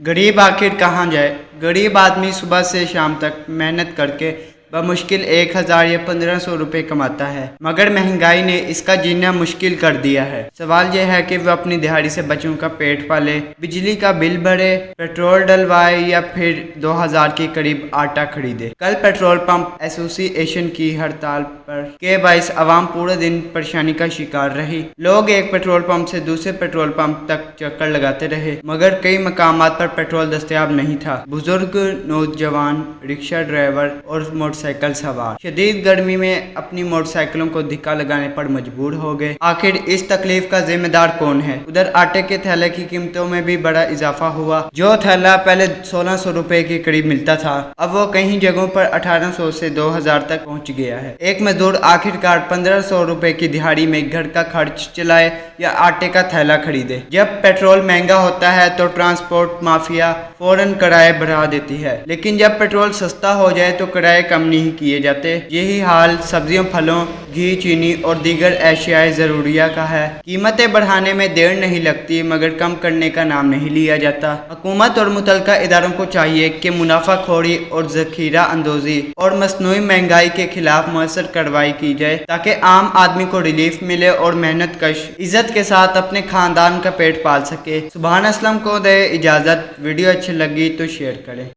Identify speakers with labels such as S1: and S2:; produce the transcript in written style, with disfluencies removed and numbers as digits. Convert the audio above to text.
S1: गरीब आखिर कहाँ जाए। गरीब आदमी सुबह से शाम तक मेहनत करके बमुश्किल 1000 या 1500 रुपये कमाता है, मगर महंगाई ने इसका जीना मुश्किल कर दिया है। सवाल यह है कि वह अपनी दिहाड़ी से बच्चों का पेट पाले, बिजली का बिल भरे, पेट्रोल डलवाए या फिर 2000 के करीब आटा खरीदे। कल पेट्रोल पंप एसोसिएशन की हड़ताल के बाइस आवाम पूरे दिन परेशानी का शिकार रही। लोग एक पेट्रोल पंप से दूसरे पेट्रोल पंप तक चक्कर लगाते रहे, मगर कई मकामात पर पेट्रोल दस्तयाब नहीं था। बुजुर्ग, नौजवान, रिक्शा ड्राइवर और मोटरसाइकिल सवार शदीद गर्मी में अपनी मोटरसाइकिलों को धिक्का लगाने पर मजबूर हो गए। आखिर इस तकलीफ का जिम्मेदार कौन है? उधर आटे के थैले की कीमतों में भी बड़ा इजाफा हुआ। जो थैला पहले 1600 रुपए के करीब मिलता था, अब वो कहीं जगहों पर 1800 से 2000 तक पहुंच गया है। एक मजदूर आखिरकार 1500 रुपए की दिहाड़ी में घर का खर्च चलाए या आटे का थैला खरीदे। जब पेट्रोल महंगा होता है तो ट्रांसपोर्ट माफिया फौरन किराए बढ़ा देती है, लेकिन जब पेट्रोल सस्ता हो जाए तो किराए कम नहीं किए जाते। यही हाल सब्जियों, फलों, घी, चीनी और दीगर एशियाई जरूरिया का है। कीमतें बढ़ाने में देर नहीं लगती, मगर कम करने का नाम नहीं लिया जाता। हुकूमत और मुतल्लिका इदारों को चाहिए कि मुनाफाखोरी और जखीरा अंदोजी और मसनूई महंगाई के खिलाफ मुअस्सर कार्रवाई की जाए, ताकि आम आदमी को रिलीफ मिले और मेहनत कश इज्जत के साथ अपने खानदान का पेट पाल सके। सुभान असलम को दे इजाज़त। वीडियो अच्छी लगी तो शेयर करें।